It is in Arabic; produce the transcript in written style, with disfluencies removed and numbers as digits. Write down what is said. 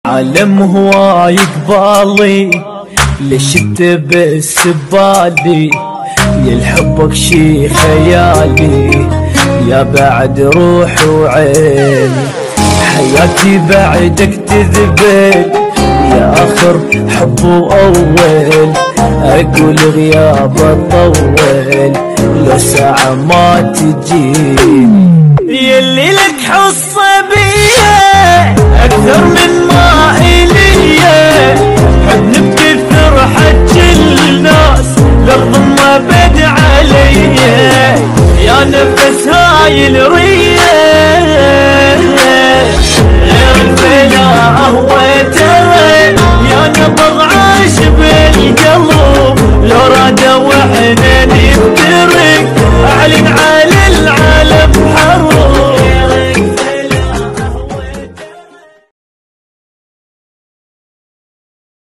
عالم هواي قبالي ليش تبس ببالي يلحبك شي خيالي يا بعد روح وعيني حياتي بعدك تذبل يا آخر حب وأول أقول غياب طول لو ساعة ما تجيني يلي لك حصة بيا أكثر من ما إليا حن بكثر حج الناس للضمة بد عليا يا نفس هاي الريح